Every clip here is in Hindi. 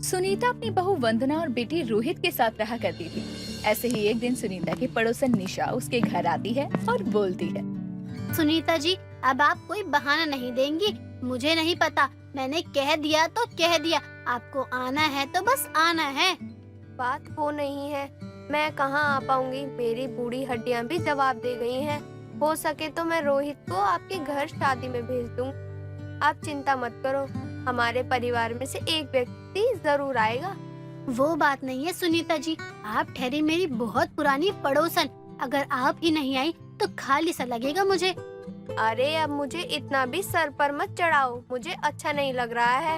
सुनीता अपनी बहू वंदना और बेटी रोहित के साथ रहा करती थी। ऐसे ही एक दिन सुनीता की पड़ोसन निशा उसके घर आती है और बोलती है, सुनीता जी, अब आप कोई बहाना नहीं देंगी। मुझे नहीं पता, मैंने कह दिया तो कह दिया। आपको आना है तो बस आना है। बात वो नहीं है, मैं कहाँ आ पाऊंगी। मेरी बूढ़ी हड्डियां भी जवाब दे गई हैं। हो सके तो मैं रोहित को आपके घर शादी में भेज दूं। आप चिंता मत करो, हमारे परिवार में से एक व्यक्ति जरूर आएगा। वो बात नहीं है सुनीता जी, आप ठहरी मेरी बहुत पुरानी पड़ोसन। अगर आप ही नहीं आई तो खाली सा लगेगा मुझे। अरे अब मुझे इतना भी सर पर मत चढ़ाओ, मुझे अच्छा नहीं लग रहा है।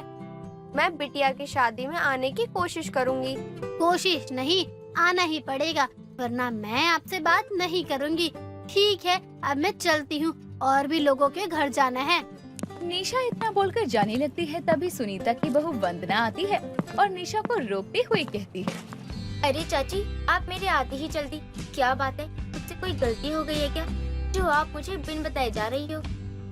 मैं बिटिया की शादी में आने की कोशिश करूंगी। कोशिश नहीं, आना ही पड़ेगा, वरना मैं आपसे बात नहीं करूंगी। ठीक है, अब मैं चलती हूँ, और भी लोगों के घर जाना है। निशा इतना बोलकर जाने लगती है। तभी सुनीता की बहू वंदना आती है और निशा को रोकते हुए कहती है, अरे चाची, आप मेरे आते ही जल्दी, क्या बात है? मुझसे कोई गलती हो गई है क्या, जो आप मुझे बिन बताए जा रही हो?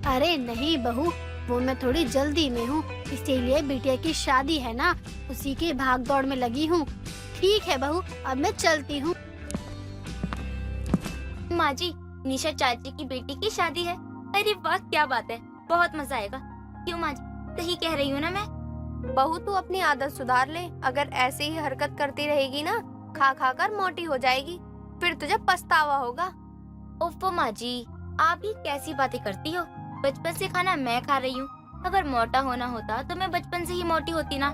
अरे नहीं बहू, वो मैं थोड़ी जल्दी में हूँ, इसीलिए बिटिया की शादी है ना, उसी की भाग दौड़ में लगी हूँ। ठीक है बहू, अब मैं चलती हूँ। माँ जी, निशा चाची की बेटी की शादी है। अरे वाह, क्या बात है, बहुत मजा आएगा। क्यों माँ जी, सही कह रही हूँ ना मैं? बहू तू अपनी आदत सुधार ले, अगर ऐसे ही हरकत करती रहेगी ना, खा खा कर मोटी हो जाएगी, फिर तुझे पछतावा होगा। ओफो माँ जी, आप ये कैसी बातें करती हो? बचपन से खाना मैं खा रही हूँ। अगर मोटा होना होता तो मैं बचपन से ही मोटी होती ना।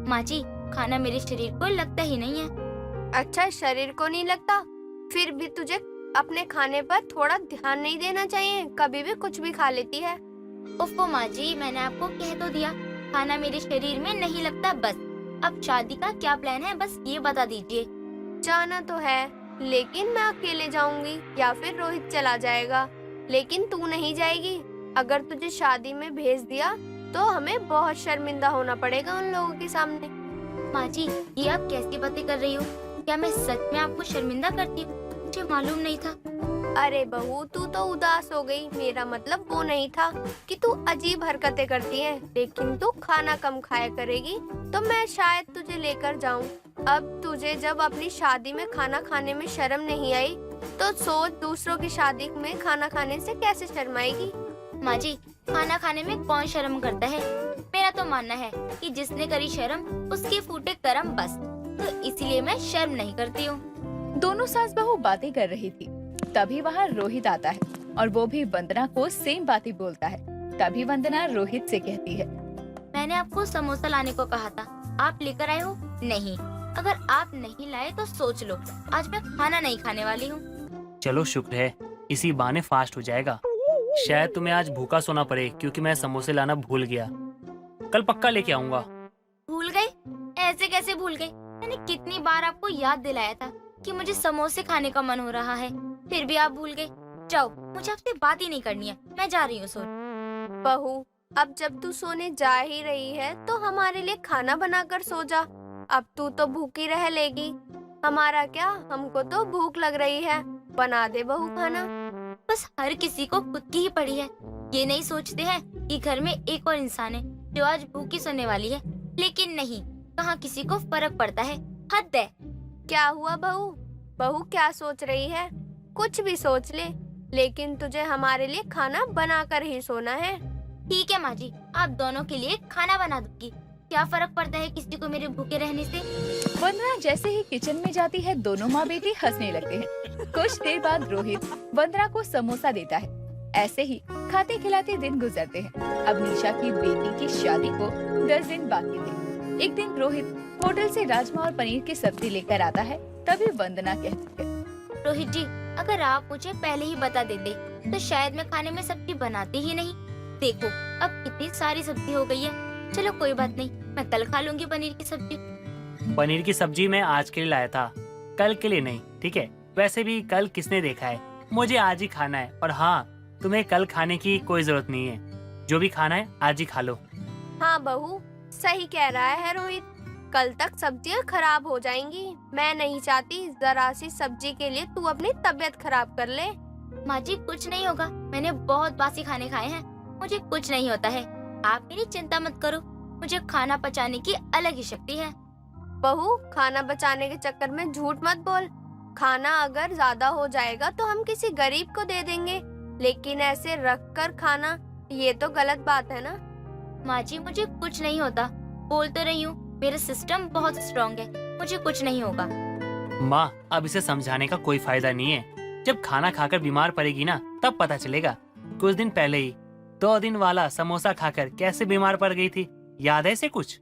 माँ जी, खाना मेरे शरीर को लगता ही नहीं है। अच्छा, शरीर को नहीं लगता? फिर भी तुझे अपने खाने पर थोड़ा ध्यान नहीं देना चाहिए, कभी भी कुछ भी खा लेती है। ओफो माँ जी, मैंने आपको कह तो दिया, खाना मेरे शरीर में नहीं लगता बस। अब शादी का क्या प्लान है, बस ये बता दीजिए। जाना तो है, लेकिन मैं अकेले जाऊंगी या फिर रोहित चला जाएगा, लेकिन तू नहीं जाएगी। अगर तुझे शादी में भेज दिया तो हमें बहुत शर्मिंदा होना पड़ेगा उन लोगों के सामने। माँ जी, ये आप कैसी बातें कर रही हो? क्या मैं सच में आपको शर्मिंदा करती हूँ? मुझे मालूम नहीं था। अरे बहू, तू तो उदास हो गई, मेरा मतलब वो नहीं था कि तू अजीब हरकतें करती है, लेकिन तू खाना कम खाया करेगी तो मैं शायद तुझे लेकर जाऊं। अब तुझे जब अपनी शादी में खाना खाने में शर्म नहीं आई, तो सोच दूसरों की शादी में खाना खाने से कैसे शर्माएगी। माँ जी, खाना खाने में कौन शर्म करता है? मेरा तो मानना है कि जिसने करी शर्म उसके फूटे करम बस, तो इसलिए मैं शर्म नहीं करती हूँ। दोनों सास बहू बातें कर रही थी। तभी वहाँ रोहित आता है और वो भी वंदना को सेम बातें बोलता है। तभी वंदना रोहित से कहती है, मैंने आपको समोसा लाने को कहा था, आप लेकर आए हो? नहीं। अगर आप नहीं लाए तो सोच लो, आज मैं खाना नहीं खाने वाली हूँ। चलो शुक्र है, इसी बहाने फास्ट हो जाएगा। शायद तुम्हें आज भूखा सोना पड़े, क्योंकि मैं समोसे लाना भूल गया। कल पक्का लेके आऊंगा। भूल गए? ऐसे कैसे भूल गए? मैंने कितनी बार आपको याद दिलाया था कि मुझे समोसे खाने का मन हो रहा है, फिर भी आप भूल गए। जाओ, मुझे आपसे बात ही नहीं करनी है, मैं जा रही हूँ सोने। बहू, अब जब तू सोने जा ही रही है तो हमारे लिए खाना बनाकर सो जा। अब तू तो भूखी रह लेगी, हमारा क्या, हमको तो भूख लग रही है। बना दे बहू खाना। बस हर किसी को खुद की ही पड़ी है, ये नहीं सोचते हैं कि घर में एक और इंसान है जो आज भूखी सोने वाली है। लेकिन नहीं, कहाँ किसी को फर्क पड़ता है, हद है। क्या हुआ बहू? बहू क्या सोच रही है? कुछ भी सोच ले, लेकिन तुझे हमारे लिए खाना बनाकर ही सोना है। ठीक है माँ जी, आप दोनों के लिए खाना बना दूंगी, क्या फर्क पड़ता है किसी को मेरे भूखे रहने से। वंदना जैसे ही किचन में जाती है, दोनों माँ बेटी हंसने लगते हैं। कुछ देर बाद रोहित वंदना को समोसा देता है। ऐसे ही खाते खिलाते दिन गुजरते हैं। अब निशा की बेटी की शादी को 10 दिन बाकी थे। एक दिन रोहित होटल से राजमा और पनीर की सब्जी लेकर आता है। तभी वंदना कहती है, रोहित जी, अगर आप मुझे पहले ही बता देते तो शायद मैं खाने में सब्जी बनाती ही नहीं। देखो, अब कितनी सारी सब्जी हो गई है। चलो कोई बात नहीं, मैं कल खा लूंगी पनीर की सब्जी। पनीर की सब्जी मैं आज के लिए लाया था, कल के लिए नहीं, ठीक है? वैसे भी कल किसने देखा है, मुझे आज ही खाना है। और हाँ, तुम्हें कल खाने की कोई जरूरत नहीं है, जो भी खाना है आज ही खा लो। हाँ बहू, सही कह रहा है रोहित, कल तक सब्जियाँ खराब हो जाएंगी। मैं नहीं चाहती जरा सी सब्जी के लिए तू अपनी तबीयत खराब कर ले। माँ जी, कुछ नहीं होगा, मैंने बहुत बासी खाने खाए हैं, मुझे कुछ नहीं होता है। आप मेरी चिंता मत करो, मुझे खाना पचाने की अलग ही शक्ति है। बहू, खाना बचाने के चक्कर में झूठ मत बोल। खाना अगर ज्यादा हो जाएगा तो हम किसी गरीब को दे देंगे, लेकिन ऐसे रख कर खाना, ये तो गलत बात है ना। माँ जी मुझे कुछ नहीं होता, बोल तो रही हूँ, मेरा सिस्टम बहुत स्ट्रांग है, मुझे कुछ नहीं होगा। माँ, अब इसे समझाने का कोई फायदा नहीं है। जब खाना खाकर बीमार पड़ेगी ना, तब पता चलेगा। कुछ दिन पहले ही 2 दिन वाला समोसा खाकर कैसे बीमार पड़ गई थी, याद है इसे कुछ?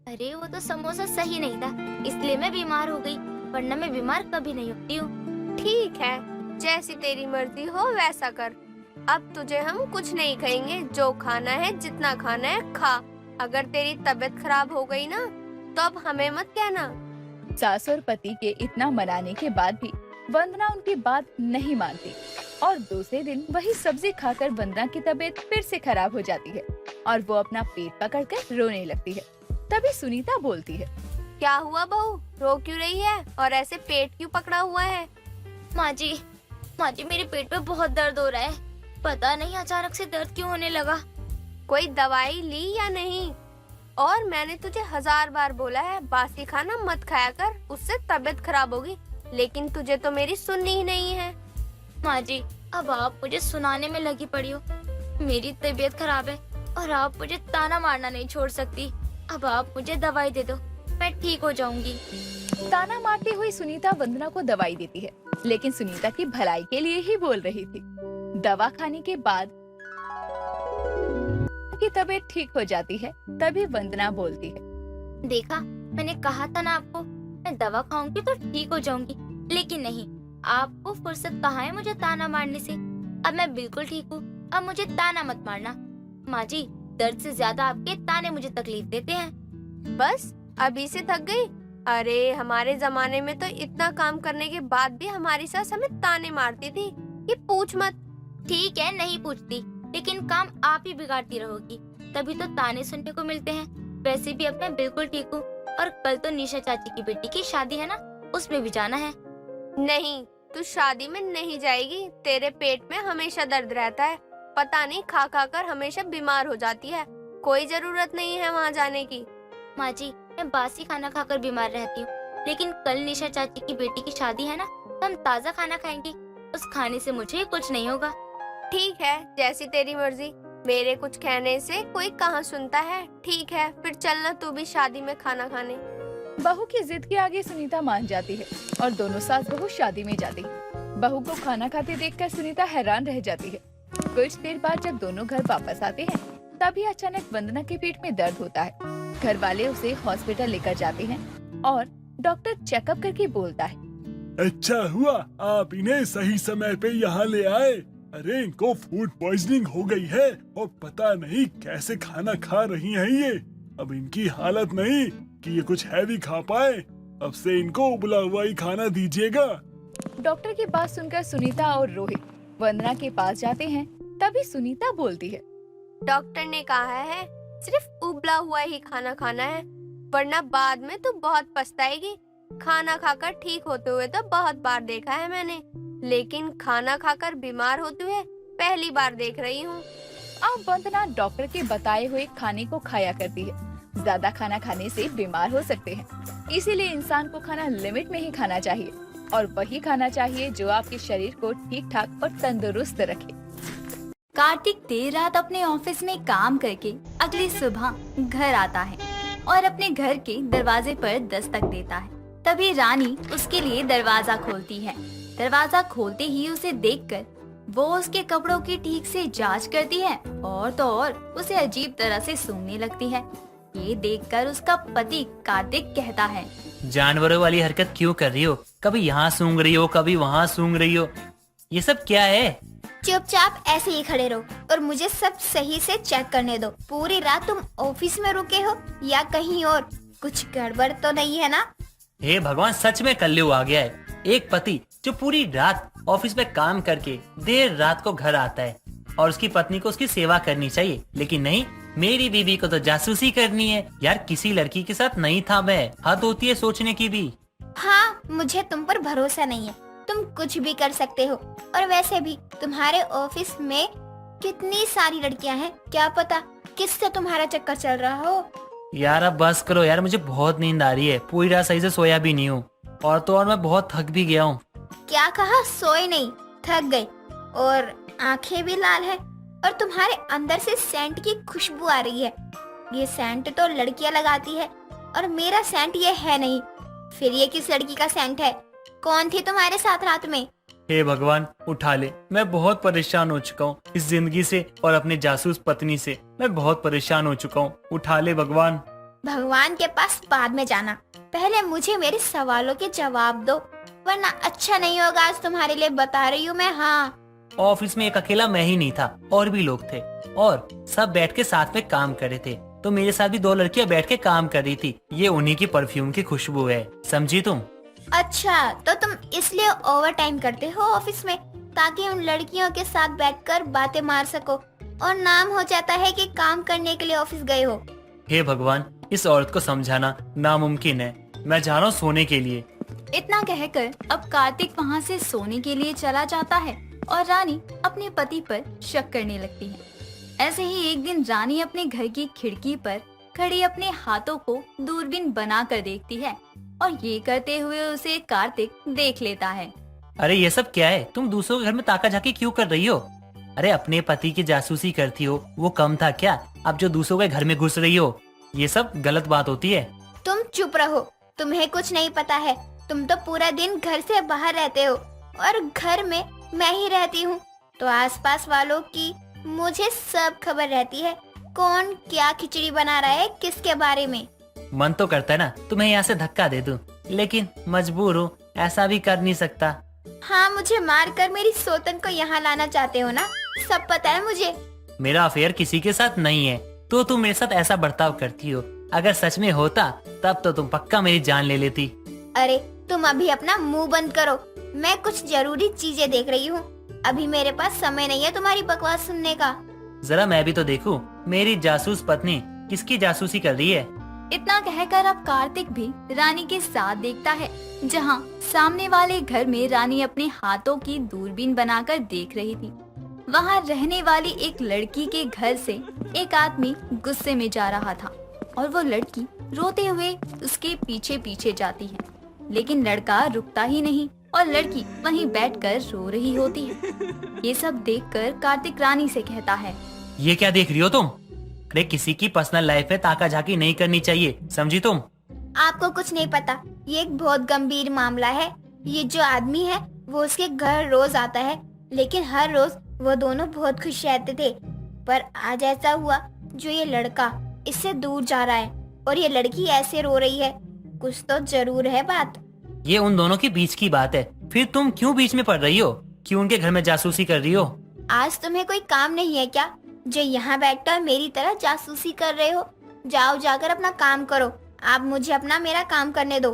अरे वो तो समोसा सही नहीं था, इसलिए मैं बीमार हो गई, वरना मैं बीमार कभी नहीं होती हूँ। ठीक है, जैसी तेरी मर्जी हो वैसा कर। अब तुझे हम कुछ नहीं कहेंगे, जो खाना है जितना खाना है खा। अगर तेरी तबीयत खराब हो गई ना, तो अब हमें मत कहना। सास और पति के इतना मनाने के बाद भी वंदना उनकी बात नहीं मानती और दूसरे दिन वही सब्जी खाकर वंदना की तबीयत फिर से खराब हो जाती है और वो अपना पेट पकड़कर रोने लगती है। तभी सुनीता बोलती है, क्या हुआ बहू, रो क्यों रही है और ऐसे पेट क्यों पकड़ा हुआ है? माँ जी मेरे पेट में बहुत दर्द हो रहा है, पता नहीं अचानक से दर्द क्यों होने लगा। कोई दवाई ली या नहीं? और मैंने तुझे 1000 बार बोला है बासी खाना मत खाया कर, उससे तबीयत खराब होगी, लेकिन तुझे तो मेरी सुननी ही नहीं है। माँ जी अब आप मुझे सुनाने में लगी पड़ी हो, मेरी तबीयत खराब है और आप मुझे ताना मारना नहीं छोड़ सकती। अब आप मुझे दवाई दे दो, मैं ठीक हो जाऊंगी। ताना मारती हुई सुनीता वंदना को दवाई देती है, लेकिन सुनीता की भलाई के लिए ही बोल रही थी। दवा खाने के बाद की तबीयत ठीक हो जाती है। तभी वंदना बोलती है, देखा, मैंने कहा था ना आपको, मैं दवा खाऊंगी तो ठीक हो जाऊंगी, लेकिन नहीं, आपको फुर्सत कहाँ है मुझे ताना मारने से। अब मैं बिल्कुल ठीक हूँ, अब मुझे ताना मत मारना। माँ जी दर्द से ज्यादा आपके ताने मुझे तकलीफ देते हैं। बस अभी से थक गई? अरे हमारे जमाने में तो इतना काम करने के बाद भी हमारी सास हमें ताने मारती थी, ये पूछ मत। ठीक है नहीं पूछती, लेकिन काम आप ही बिगाड़ती रहोगी, तभी तो ताने सुनने को मिलते हैं। वैसे भी अब मैं बिल्कुल ठीक हूँ और कल तो निशा चाची की बेटी की शादी है ना, उसमें भी जाना है। नहीं, तू शादी में नहीं जाएगी, तेरे पेट में हमेशा दर्द रहता है, पता नहीं खा खा कर हमेशा बीमार हो जाती है, कोई जरूरत नहीं है वहाँ जाने की। माँ जी मैं बासी खाना खाकर बीमार रहती हूँ, लेकिन कल निशा चाची की बेटी की शादी है ना, तो हम ताज़ा खाना खाएंगे, उस खाने से मुझे कुछ नहीं होगा। ठीक है, जैसी तेरी मर्जी, मेरे कुछ कहने से कोई कहाँ सुनता है। ठीक है, फिर चलना तू भी शादी में खाना खाने। बहू की जिद के आगे सुनीता मान जाती है और दोनों सास बहू शादी में जाती है। बहू को खाना खाते देखकर सुनीता हैरान रह जाती है। कुछ देर बाद जब दोनों घर वापस आते हैं, तभी अचानक वंदना के पेट में दर्द होता है। घर वाले उसे हॉस्पिटल लेकर जाते हैं और डॉक्टर चेकअप करके बोलता है, अच्छा हुआ आप इन्हें सही समय पे यहाँ ले आए। अरे इनको फूड पॉइजनिंग हो गई है और पता नहीं कैसे खाना खा रही हैं ये। अब इनकी हालत नहीं कि ये कुछ हैवी खा पाए। अब से इनको उबला हुआ ही खाना दीजिएगा। डॉक्टर की बात सुनकर सुनीता और रोहित वंदना के पास जाते हैं। तभी सुनीता बोलती है, डॉक्टर ने कहा है सिर्फ उबला हुआ ही खाना खाना है, वरना बाद में तू बहुत पछताएगी। खाना खाकर ठीक होते हुए तो बहुत बार देखा है मैंने, लेकिन खाना खाकर बीमार होते हुए पहली बार देख रही हूँ। अब वंदना डॉक्टर के बताए हुए खाने को खाया करती है। ज्यादा खाना खाने से बीमार हो सकते हैं, इसीलिए इंसान को खाना लिमिट में ही खाना चाहिए और वही खाना चाहिए जो आपके शरीर को ठीक ठाक और तंदुरुस्त रखे। कार्तिक देर रात अपने ऑफिस में काम करके अगली सुबह घर आता है और अपने घर के दरवाजे पर दस्तक देता है। तभी रानी उसके लिए दरवाजा खोलती है। दरवाजा खोलते ही उसे देखकर वो उसके कपड़ों की ठीक से जांच करती है और तो और उसे अजीब तरह से सूंघने लगती है। ये देखकर उसका पति कार्तिक कहता है, जानवरों वाली हरकत क्यों कर रही हो? कभी यहाँ सूंघ रही हो, कभी वहाँ सूंघ रही हो, ये सब क्या है? चुपचाप ऐसे ही खड़े रहो और मुझे सब सही से चेक करने दो। पूरी रात तुम ऑफिस में रुके हो या कहीं और? कुछ गड़बड़ तो नहीं है ना? हे भगवान, सच में कल्लू आ गया है। एक पति जो पूरी रात ऑफिस में काम करके देर रात को घर आता है और उसकी पत्नी को उसकी सेवा करनी चाहिए, लेकिन नहीं, मेरी बीवी को तो जासूसी करनी है। यार किसी लड़की के साथ नहीं था मैं, हद होती है सोचने की भी। हाँ, मुझे तुम पर भरोसा नहीं है, तुम कुछ भी कर सकते हो। और वैसे भी तुम्हारे ऑफिस में कितनी सारी लड़कियां हैं, क्या पता किससे तुम्हारा चक्कर चल रहा हो। यार अब बस करो यार, मुझे बहुत नींद आ रही है, पूरी रात सही से सोया भी नहीं हूँ, और तो और मैं बहुत थक भी गया हूँ। क्या कहा? सोए नहीं, थक गई, और आंखें भी लाल है, और तुम्हारे अंदर से सेंट की खुशबू आ रही है। ये सेंट तो लड़कियां लगाती है और मेरा सेंट ये है नहीं। फिर ये किस लड़की का सेंट है? कौन थी तुम्हारे साथ रात में? हे भगवान उठा ले, मैं बहुत परेशान हो चुका हूँ इस जिंदगी से और अपने जासूस पत्नी से। मैं बहुत परेशान हो चुका हूँ, उठा ले भगवान। भगवान के पास बाद में जाना, पहले मुझे मेरे सवालों के जवाब दो, वरना अच्छा नहीं होगा। आज तुम्हारे लिए बता रही हूँ मैं। हाँ, ऑफिस में एक अकेला मैं ही नहीं था, और भी लोग थे, और सब बैठ के साथ में काम कर रहे थे। तो मेरे साथ भी 2 लड़कियां बैठ के काम कर रही थी। ये उन्हीं की परफ्यूम की खुशबू है, समझी तुम? अच्छा, तो तुम इसलिए ओवर टाइम करते हो ऑफिस में, ताकि उन लड़कियों के साथ बैठकर बातें मार सको, और नाम हो जाता है कि काम करने के लिए ऑफिस गए हो। हे भगवान, इस औरत को समझाना नामुमकिन है। मैं जा रहा हूँ सोने के लिए। इतना कहकर अब कार्तिक वहाँ से सोने के लिए चला जाता है और रानी अपने पति पर शक करने लगती है। ऐसे ही एक दिन रानी अपने घर की खिड़की पर खड़ी अपने हाथों को दूरबीन बनाकर देखती है, और ये करते हुए उसे कार्तिक देख लेता है। अरे ये सब क्या है? तुम दूसरों के घर में ताका झाकी क्यों कर रही हो? अरे अपने पति की जासूसी करती हो, वो कम था क्या? अब जो दूसरों के घर में घुस रही हो, ये सब गलत बात होती है। तुम चुप रहो, तुम्हें कुछ नहीं पता है। तुम तो पूरा दिन घर से बाहर रहते हो, और घर में मैं ही रहती हूँ, तो आसपास वालों की मुझे सब खबर रहती है। कौन क्या खिचड़ी बना रहा है, किसके बारे में। मन तो करता है ना तुम्हें यहाँ से धक्का दे दूं, लेकिन मजबूर हूँ, ऐसा भी कर नहीं सकता। हाँ, मुझे मारकर मेरी सोतन को यहाँ लाना चाहते हो ना, सब पता है मुझे। मेरा अफेयर किसी के साथ नहीं है, तो तुम मेरे साथ ऐसा बर्ताव करती हो। अगर सच में होता तब तो तुम पक्का मेरी जान ले लेती। अरे तुम अभी अपना मुंह बंद करो, मैं कुछ जरूरी चीजें देख रही हूँ। अभी मेरे पास समय नहीं है तुम्हारी बकवास सुनने का। जरा मैं भी तो देखूं, मेरी जासूस पत्नी किसकी जासूसी कर रही है। इतना कहकर अब कार्तिक भी रानी के साथ देखता है, जहाँ सामने वाले घर में रानी अपने हाथों की दूरबीन बनाकर देख रही थी। वहाँ रहने वाली एक लड़की के घर से एक आदमी गुस्से में जा रहा था, और वो लड़की रोते हुए उसके पीछे पीछे जाती है, लेकिन लड़का रुकता ही नहीं और लड़की वहीं बैठकर रो रही होती है। ये सब देखकर कार्तिक रानी से कहता है, ये क्या देख रही हो तुम? अरे किसी की पर्सनल लाइफ में ताका झाकी नहीं करनी चाहिए, समझी तुम? आपको कुछ नहीं पता, ये एक बहुत गंभीर मामला है। ये जो आदमी है वो उसके घर रोज आता है, लेकिन हर रोज वो दोनों बहुत खुश रहते थे। पर आज ऐसा हुआ, जो ये लड़का इससे दूर जा रहा है और ये लड़की ऐसे रो रही है। कुछ तो जरूर है बात। ये उन दोनों के बीच की बात है, फिर तुम क्यों बीच में पड़ रही हो? क्यों उनके घर में जासूसी कर रही हो? आज तुम्हें कोई काम नहीं है क्या, जो यहाँ बैठकर मेरी तरह जासूसी कर रहे हो? जाओ, जाकर अपना काम करो। आप मुझे अपना मेरा काम करने दो।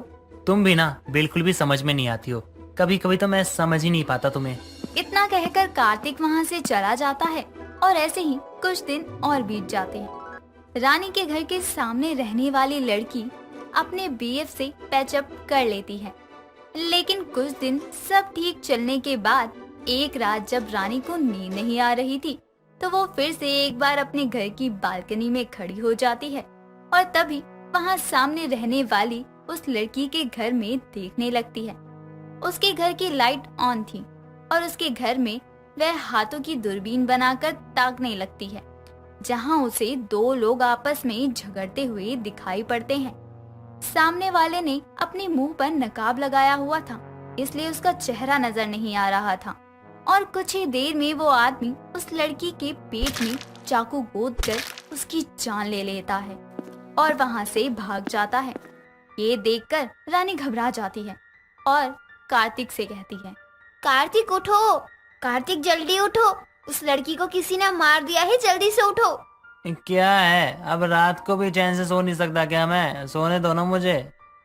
तुम भी ना बिल्कुल भी समझ में नहीं आती हो, कभी कभी तो मैं समझ ही नहीं पाता तुम्हें। इतना कहकर कार्तिक वहाँ से चला जाता है, और ऐसे ही कुछ दिन और बीत जाते हैं। रानी के घर के सामने रहने वाली लड़की अपने बीएफ से पैचअप कर लेती है, लेकिन कुछ दिन सब ठीक चलने के बाद एक रात जब रानी को नींद नहीं आ रही थी, तो वो फिर से एक बार अपने घर की बालकनी में खड़ी हो जाती है, और तभी वहाँ सामने रहने वाली उस लड़की के घर में देखने लगती है। उसके घर की लाइट ऑन थी, और उसके घर में वह हाथों की दूरबीन बनाकर ताकने लगती है, जहाँ उसे 2 लोग आपस में झगड़ते हुए दिखाई पड़ते हैं। सामने वाले ने अपने मुंह पर नकाब लगाया हुआ था, इसलिए उसका चेहरा नजर नहीं आ रहा था, और कुछ ही देर में वो आदमी उस लड़की के पेट में चाकू गोदकर उसकी जान ले लेता है और वहाँ से भाग जाता है। ये देखकर रानी घबरा जाती है और कार्तिक से कहती है, कार्तिक उठो, कार्तिक जल्दी उठो, उस लड़की को किसी ने मार दिया है, जल्दी से उठो। क्या है, अब रात को भी चैन से सो नहीं सकता क्या मैं? सोने दो ना मुझे।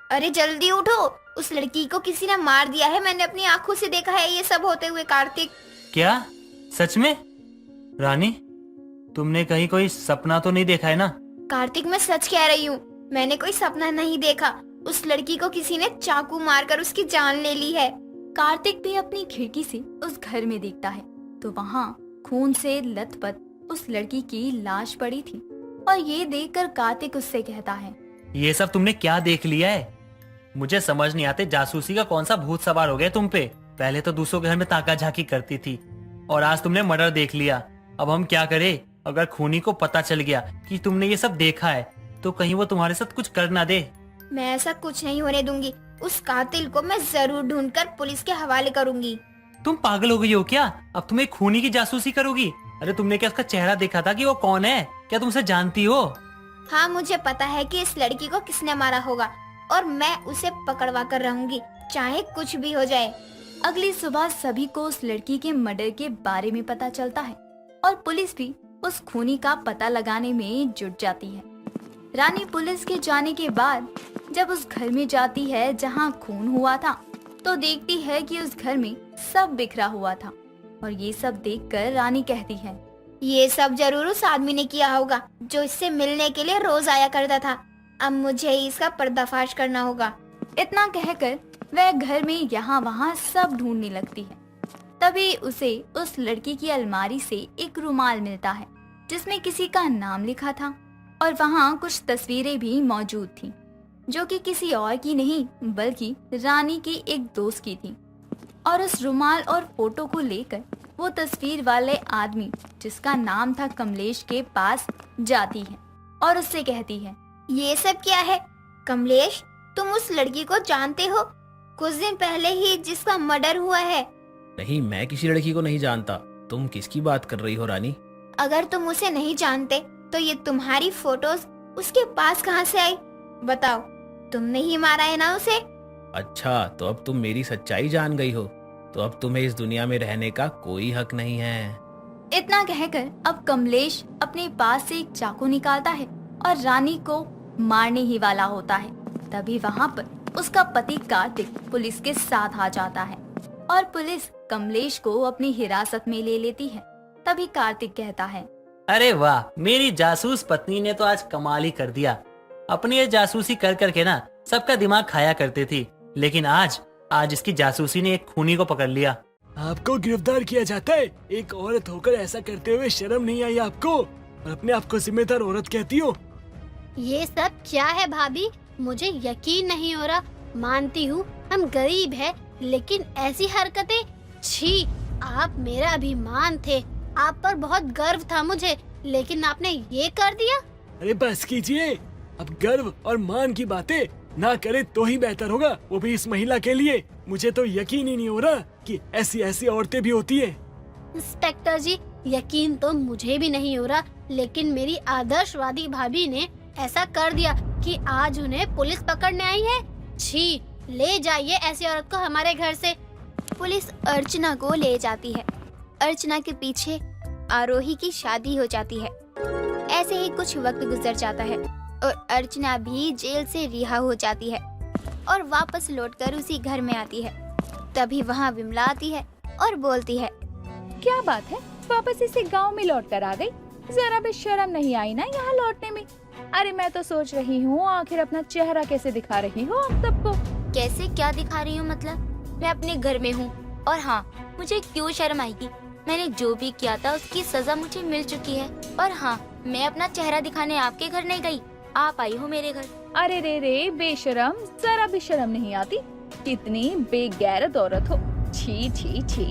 अरे जल्दी उठो, उस लड़की को किसी ने मार दिया है, मैंने अपनी आंखों से देखा है ये सब होते हुए। कार्तिक, क्या सच में? रानी तुमने कहीं कोई सपना तो नहीं देखा है ना? कार्तिक मैं सच कह रही हूँ, मैंने कोई सपना नहीं देखा। उस लड़की को किसी ने चाकू मारकर उसकी जान ले ली है। कार्तिक भी अपनी खिड़की से उस घर में देखता है, तो वहाँ खून से लथपथ उस लड़की की लाश पड़ी थी। और ये देखकर कार्तिक उससे कहता है, ये सब तुमने क्या देख लिया है? मुझे समझ नहीं आते जासूसी का कौन सा भूत सवार हो गया तुम पे। पहले तो दूसरों के घर में ताका झाकी करती थी और आज तुमने मर्डर देख लिया। अब हम क्या करें? अगर खूनी को पता चल गया कि तुमने ये सब देखा है तो कहीं वो तुम्हारे साथ कुछ कर ना दे। मैं ऐसा कुछ नहीं होने दूंगी। उस कातिल को मैं जरूर ढूंढकर पुलिस के हवाले करूंगी। तुम पागल हो गई हो क्या? अब तुम एक खूनी की जासूसी करोगी? अरे तुमने क्या उसका चेहरा देखा था कि वो कौन है? क्या तुम उसे जानती हो? हाँ, मुझे पता है कि इस लड़की को किसने मारा होगा और मैं उसे पकड़वा कर रहूंगी, चाहे कुछ भी हो जाए। अगली सुबह सभी को उस लड़की के मर्डर के बारे में पता चलता है और पुलिस भी उस खूनी का पता लगाने में जुट जाती है। रानी पुलिस के जाने के बाद जब उस घर में जाती है जहां खून हुआ था, तो देखती है कि उस घर में सब बिखरा हुआ था और ये सब देखकर रानी कहती है, ये सब जरूर उस आदमी ने किया होगा जो इससे मिलने के लिए रोज आया करता था। अब मुझे इसका पर्दाफाश करना होगा। इतना कहकर वह घर में यहाँ वहाँ सब ढूंढने लगती है। तभी उसे उस लड़की की अलमारी से एक रुमाल मिलता है जिसमें किसी का नाम लिखा था और वहाँ कुछ तस्वीरें भी मौजूद थीं, जो कि किसी और की नहीं बल्कि रानी की एक दोस्त की थी। और उस रुमाल और फोटो को लेकर वो तस्वीर वाले आदमी जिसका नाम था कमलेश के पास जाती है और उससे कहती है, ये सब क्या है? कमलेश, तुम उस लड़की को जानते हो? कुछ दिन पहले ही जिसका मर्डर हुआ है। नहीं, मैं किसी लड़की को नहीं जानता। तुम किसकी बात कर रही हो रानी? अगर तुम उसे नहीं जानते तो ये तुम्हारी फोटोज उसके पास कहाँ से आई? बताओ, तुमने ही मारा है ना उसे? अच्छा, तो अब तुम मेरी सच्चाई जान गई हो। तो अब तुम्हें इस दुनिया में रहने का कोई हक नहीं है। इतना कहकर अब कमलेश अपने पास से एक चाकू निकालता है और रानी को मारने ही वाला होता है। तभी वहाँ पर उसका पति कार्तिक पुलिस के साथ आ जाता है और पुलिस कमलेश को अपनी हिरासत में ले लेती है। तभी कार्तिक कहता है, अरे वाह, मेरी जासूस पत्नी ने तो आज कमाल ही कर दिया। अपनी ये जासूसी कर करके ना सबका दिमाग खाया करती थी, लेकिन आज इसकी जासूसी ने एक खूनी को पकड़ लिया। आपको गिरफ्तार किया जाता है? एक औरत होकर ऐसा करते हुए शर्म नहीं आई आपको? और अपने आप को जिम्मेदार औरत कहती हो? ये सब क्या है भाभी? मुझे यकीन नहीं हो रहा। मानती हूँ हम गरीब हैं, लेकिन ऐसी हरकतें, छी! आप मेरा अभिमान थे, आप पर बहुत गर्व था मुझे, लेकिन आपने ये कर दिया। अरे बस कीजिए, अब गर्व और मान की बातें ना करे तो ही बेहतर होगा, वो भी इस महिला के लिए। मुझे तो यकीन ही नहीं हो रहा कि ऐसी औरतें भी होती है। इंस्पेक्टर जी, यकीन तो मुझे भी नहीं हो रहा, लेकिन मेरी आदर्शवादी भाभी ने ऐसा कर दिया कि आज उन्हें पुलिस पकड़ने आई है। छी! ले जाइए ऐसी औरत को हमारे घर से। पुलिस अर्चना को ले जाती है। अर्चना के पीछे आरोही की शादी हो जाती है। ऐसे ही कुछ वक्त गुजर जाता है और अर्चना भी जेल से रिहा हो जाती है और वापस लौटकर उसी घर में आती है। तभी वहाँ विमला आती है और बोलती है, क्या बात है, वापस इसी गांव में लौट कर आ गई? जरा भी शर्म नहीं आई ना यहाँ लौटने में? अरे मैं तो सोच रही हूँ आखिर अपना चेहरा कैसे दिखा रही हो आप सबको। कैसे क्या दिखा रही हूँ? मतलब मैं अपने घर में हूँ और हाँ, मुझे क्यों शर्म आएगी? मैंने जो भी किया था उसकी सजा मुझे मिल चुकी है। और हाँ, मैं अपना चेहरा दिखाने आपके घर नहीं गई, आप आई हो मेरे घर। अरे रे बेशरम, जरा भी शर्म नहीं आती? कितनी बेगैरत औरत हो। छी छी छी।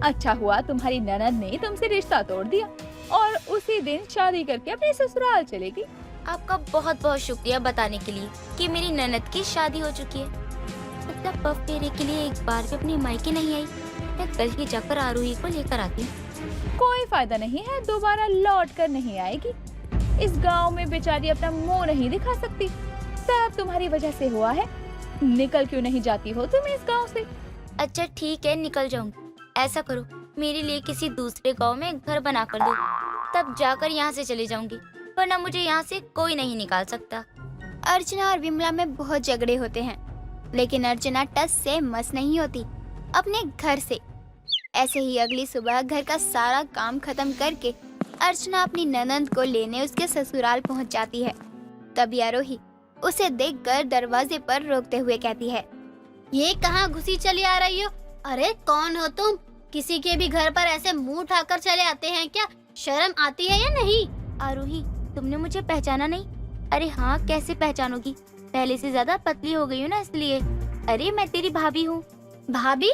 अच्छा हुआ तुम्हारी ननद ने तुमसे रिश्ता तोड़ दिया और उसी दिन शादी करके अपने ससुराल चले गई। आपका बहुत बहुत शुक्रिया बताने के लिए कि मेरी ननद की शादी हो चुकी है। मतलब पफ फेरे के लिए एक बार भी अपने मायके नहीं आई। मैं कल ही जाकर आरोही को लेकर आती हूँ। कोई फायदा नहीं है, दोबारा लौट कर नहीं आएगी। इस गांव में बेचारी अपना मुंह नहीं दिखा सकती। सब तुम्हारी वजह से हुआ है। निकल क्यों नहीं जाती हो तुम इस गांव से? अच्छा ठीक है, निकल जाऊंगी। ऐसा करो, मेरे लिए किसी दूसरे गांव में घर बना कर दो, तब जाकर यहाँ से चली जाऊंगी, वरना मुझे यहाँ से कोई नहीं निकाल सकता। अर्चना और विमला में बहुत झगड़े होते हैं, लेकिन अर्चना टस से मस नहीं होती अपने घर से। ऐसे ही अगली सुबह घर का सारा काम खत्म करके अर्चना अपनी ननद को लेने उसके ससुराल पहुँच जाती है। तभी आरोही उसे देखकर दरवाजे पर रोकते हुए कहती है, ये कहाँ घुसी चली आ रही हो? अरे कौन हो तुम? किसी के भी घर पर ऐसे मुंह उठाकर चले आते हैं क्या? शर्म आती है या नहीं? आरोही तुमने मुझे पहचाना नहीं? अरे हाँ, कैसे पहचानोगी, पहले से ज्यादा पतली हो गई हूँ ना इसलिए। अरे मैं तेरी भाभी हूँ। भाभी?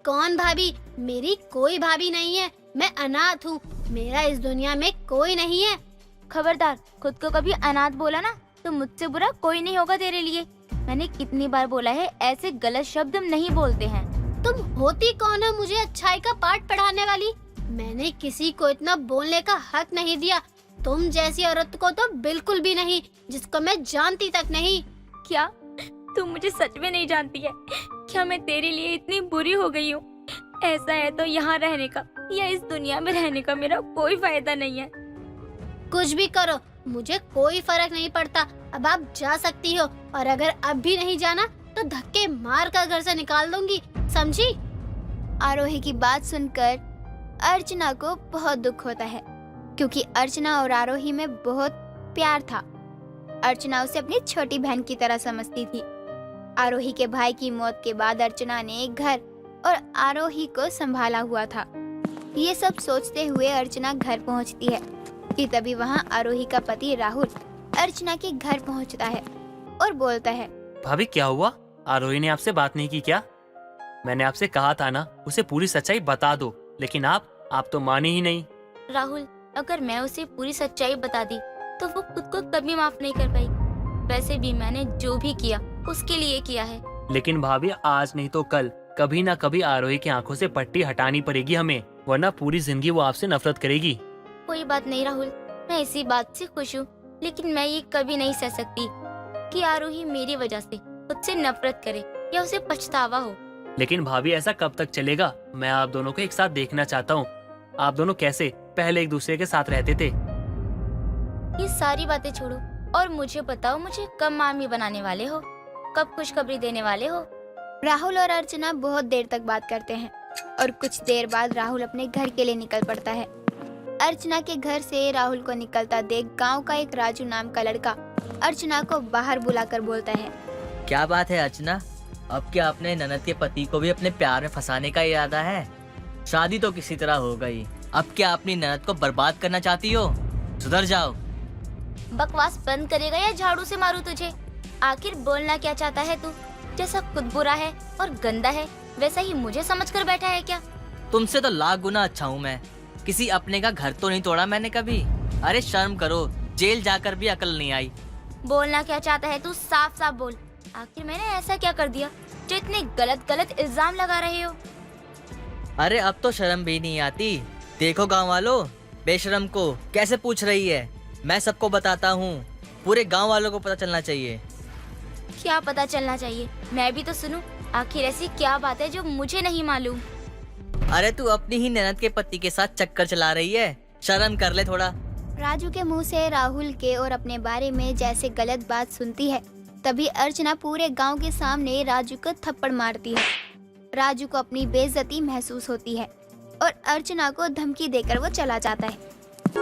कौन भाभी? मेरी कोई भाभी नहीं है, मैं अनाथ हूँ, मेरा इस दुनिया में कोई नहीं है। खबरदार, खुद को कभी अनाथ बोला ना तो मुझसे बुरा कोई नहीं होगा तेरे लिए। मैंने कितनी बार बोला है, ऐसे गलत शब्द नहीं बोलते हैं। तुम होती कौन हो मुझे अच्छाई का पाठ पढ़ाने वाली? मैंने किसी को इतना बोलने का हक नहीं दिया। तुम जैसी औरत को तो बिल्कुल भी नहीं, जिसको मैं जानती तक नहीं। क्या तू मुझे सच में नहीं जानती है? क्या मैं तेरे लिए इतनी बुरी हो गई हूँ? ऐसा है तो यहाँ रहने का या इस दुनिया में रहने का मेरा कोई फायदा नहीं है। कुछ भी करो, मुझे कोई फर्क नहीं पड़ता। अब आप जा सकती हो, और अगर अब भी नहीं जाना तो धक्के मार कर घर से निकाल दूंगी, समझी? आरोही की बात सुनकर अर्चना को बहुत दुख होता है, क्योंकि अर्चना और आरोही में बहुत प्यार था। अर्चना उसे अपनी छोटी बहन की तरह समझती थी। आरोही के भाई की मौत के बाद अर्चना ने एक घर और आरोही को संभाला हुआ था। ये सब सोचते हुए अर्चना घर पहुंचती है कि तभी वहां आरोही का पति राहुल अर्चना के घर पहुंचता है और बोलता है, भाभी क्या हुआ? आरोही ने आपसे बात नहीं की क्या? मैंने आपसे कहा था ना, उसे पूरी सच्चाई बता दो, लेकिन आप तो मानी ही नहीं। राहुल, अगर मैं उसे पूरी सच्चाई बता दी तो वो खुद को कभी माफ नहीं कर पाई। वैसे भी मैंने जो भी किया उसके लिए किया है। लेकिन भाभी, आज नहीं तो कल कभी ना कभी आरोही की आंखों से पट्टी हटानी पड़ेगी हमें, वरना पूरी जिंदगी वो आपसे नफरत करेगी। कोई बात नहीं राहुल, मैं इसी बात से खुश हूँ, लेकिन मैं ये कभी नहीं सह सकती कि आरोही मेरी वजह से खुद से नफरत करे या उसे पछतावा हो। लेकिन भाभी, ऐसा कब तक चलेगा? मैं आप दोनों को एक साथ देखना चाहता हूँ। आप दोनों कैसे पहले एक दूसरे के साथ रहते थे। ये सारी बातें छोड़ो और मुझे बताओ, मुझे कब मामी बनाने वाले हो, कब खुशखबरी देने वाले हो? राहुल और अर्चना बहुत देर तक बात करते हैं और कुछ देर बाद राहुल अपने घर के लिए निकल पड़ता है। अर्चना के घर से राहुल को निकलता देख गांव का एक राजू नाम का लड़का अर्चना को बाहर बुलाकर बोलता है, क्या बात है अर्चना, अब क्या अपने ननद के पति को भी अपने प्यार में फंसाने का इरादा है? शादी तो किसी तरह हो गई, अब क्या अपनी ननद को बर्बाद करना चाहती हो? सुधर जाओ। बकवास बंद करेगा या झाड़ू से मारूं तुझे? आखिर बोलना क्या चाहता है तू? जैसा खुद बुरा है और गंदा है, वैसा ही मुझे समझकर बैठा है क्या? तुमसे तो लाख गुना अच्छा हूँ मैं, किसी अपने का घर तो नहीं तोड़ा मैंने कभी। अरे शर्म करो, जेल जाकर भी अकल नहीं आई। बोलना क्या चाहता है तू? साफ साफ बोल। आखिर मैंने ऐसा क्या कर दिया जो इतने गलत गलत इल्जाम लगा रहे हो? अरे अब तो शर्म भी नहीं आती। देखो गांव वालों, बेशरम को कैसे पूछ रही है। मैं सबको बताता हूँ, पूरे गांव वालों को पता चलना चाहिए। क्या पता चलना चाहिए? मैं भी तो सुनूं। आखिर ऐसी क्या बात है जो मुझे नहीं मालूम? अरे तू अपनी ही ननद के पति के साथ चक्कर चला रही है, शर्म कर ले थोड़ा। राजू के मुंह से राहुल के और अपने बारे में जैसे गलत बात सुनती है, तभी अर्चना पूरे गांव के सामने राजू को थप्पड़ मारती है। राजू को अपनी बेइज्जती महसूस होती है और अर्चना को धमकी देकर वो चला जाता है।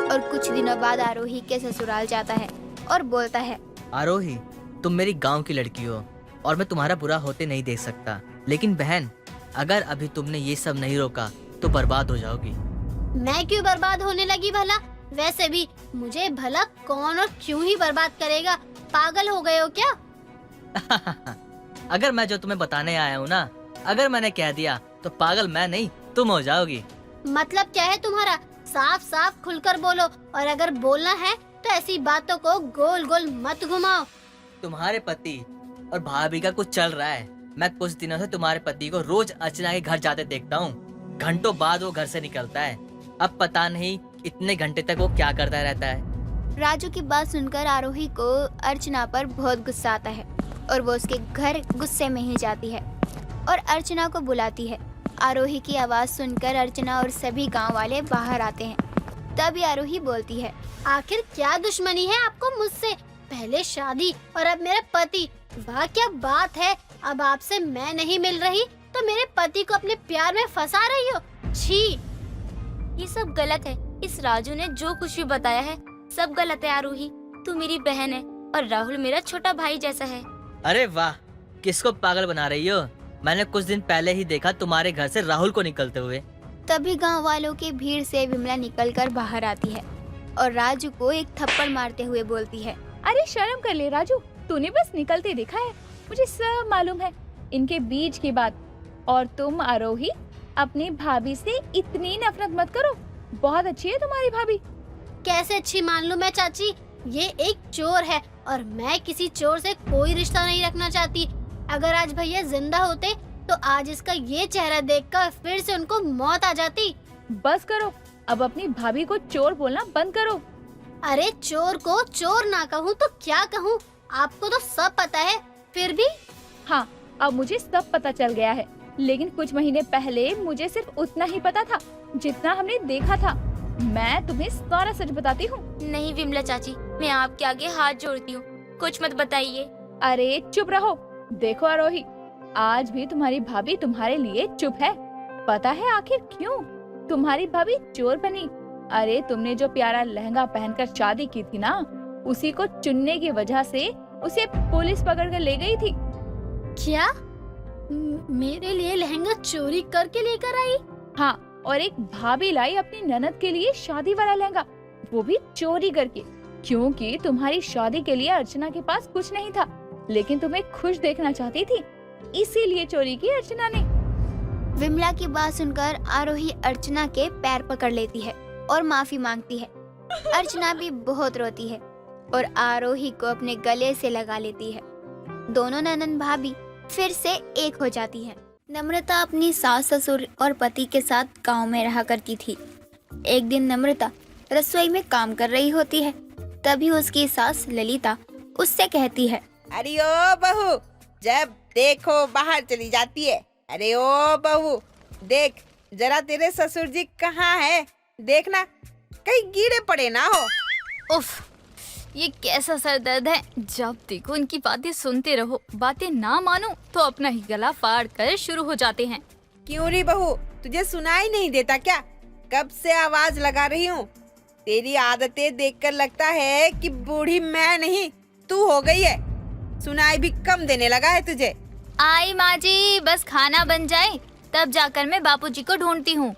और कुछ दिनों बाद आरोही के ससुराल जाता है और बोलता है, आरोही, तुम मेरी गांव की लड़की हो और मैं तुम्हारा बुरा होते नहीं देख सकता, लेकिन बहन, अगर अभी तुमने ये सब नहीं रोका तो बर्बाद हो जाओगी। मैं क्यों बर्बाद होने लगी भला? वैसे भी मुझे भला कौन और क्यों ही बर्बाद करेगा? पागल हो गए हो क्या? अगर मैं जो तुम्हें बताने आया हूँ ना, अगर मैंने कह दिया तो पागल मैं नहीं तुम हो जाओगी। मतलब क्या है तुम्हारा? साफ साफ खुलकर बोलो, और अगर बोलना है तो ऐसी बातों को गोल गोल मत घुमाओ। तुम्हारे पति और भाभी का कुछ चल रहा है। मैं कुछ दिनों से तुम्हारे पति को रोज अर्चना के घर जाते देखता हूँ। घंटों बाद वो घर से निकलता है। अब पता नहीं इतने घंटे तक वो क्या करता रहता है। राजू की बात सुनकर आरोही को अर्चना पर बहुत गुस्सा आता है और वो उसके घर गुस्से में ही जाती है और अर्चना को बुलाती है। आरोही की आवाज सुनकर अर्चना और सभी गांव वाले बाहर आते हैं। तभी आरोही बोलती है, आखिर क्या दुश्मनी है आपको मुझसे? पहले शादी और अब मेरे पति। वाह क्या बात है! अब आपसे मैं नहीं मिल रही तो मेरे पति को अपने प्यार में फंसा रही हो। छी! ये सब गलत है। इस राजू ने जो कुछ भी बताया है सब गलत है। आरोही, तू मेरी बहन है और राहुल मेरा छोटा भाई जैसा है। अरे वाह, किसको पागल बना रही हो? मैंने कुछ दिन पहले ही देखा तुम्हारे घर से राहुल को निकलते हुए। तभी गांव वालों की भीड़ से विमला निकलकर बाहर आती है और राजू को एक थप्पड़ मारते हुए बोलती है, अरे शर्म कर ले राजू, तूने बस निकलते देखा है, मुझे सब मालूम है इनके बीच की बात। और तुम आरोही अपनी भाभी से इतनी नफरत मत करो, बहुत अच्छी है तुम्हारी भाभी। कैसे अच्छी मान लूं मैं चाची? ये एक चोर है और मैं किसी चोर से कोई रिश्ता नहीं रखना चाहती। अगर आज भैया जिंदा होते तो आज इसका ये चेहरा देखकर फिर से उनको मौत आ जाती। बस करो, अब अपनी भाभी को चोर बोलना बंद करो। अरे चोर को चोर ना कहूँ तो क्या कहूँ? आपको तो सब पता है, फिर भी। हाँ, अब मुझे सब पता चल गया है, लेकिन कुछ महीने पहले मुझे सिर्फ उतना ही पता था जितना हमने देखा था। मैं तुम्हें सारा सच बताती हूँ। नहीं विमला चाची, मैं आपके आगे हाथ जोड़ती हूँ, कुछ मत बताइए। अरे चुप रहो। देखो आरोही, आज भी तुम्हारी भाभी तुम्हारे लिए चुप है। पता है आखिर क्यों? तुम्हारी भाभी चोर बनी। अरे तुमने जो प्यारा लहंगा पहनकर शादी की थी ना, उसी को चुनने की वजह से उसे पुलिस पकड़ कर ले गई थी। क्या मेरे लिए लहंगा चोरी करके लेकर आई? हाँ, और एक भाभी लाई अपनी ननद के लिए शादी वाला लहंगा, वो भी चोरी करके। क्योंकि तुम्हारी शादी के लिए अर्चना के पास कुछ नहीं था, लेकिन तुम्हें खुश देखना चाहती थी, इसीलिए चोरी की अर्चना ने। विमला की बात सुनकर आरोही अर्चना के पैर पकड़ लेती है और माफी मांगती है। अर्चना भी बहुत रोती है और आरोही को अपने गले से लगा लेती है। दोनों ननद भाभी फिर से एक हो जाती हैं। नम्रता अपनी सास ससुर और पति के साथ गांव में रहा करती थी। एक दिन नम्रता रसोई में काम कर रही होती है, तभी उसकी सास ललिता उससे कहती है, अरे ओ बहू, जब देखो बाहर चली जाती है। अरे ओ बहू, देख जरा तेरे ससुर जी कहाँ है, देखना कहीं कीड़े पड़े ना हो। उफ, ये कैसा सर दर्द है, जब देखो इनकी बातें सुनते रहो, बातें ना मानो तो अपना ही गला फाड़ कर शुरू हो जाते हैं। क्यों री बहू, तुझे सुनाई नहीं देता क्या? कब से आवाज लगा रही हूँ। तेरी आदतें देखकर लगता है कि बूढ़ी मैं नहीं तू हो गई है। सुनाई भी कम देने लगा है तुझे। आई माँ जी, बस खाना बन जाए तब जाकर मैं बापूजी को ढूंढती हूँ।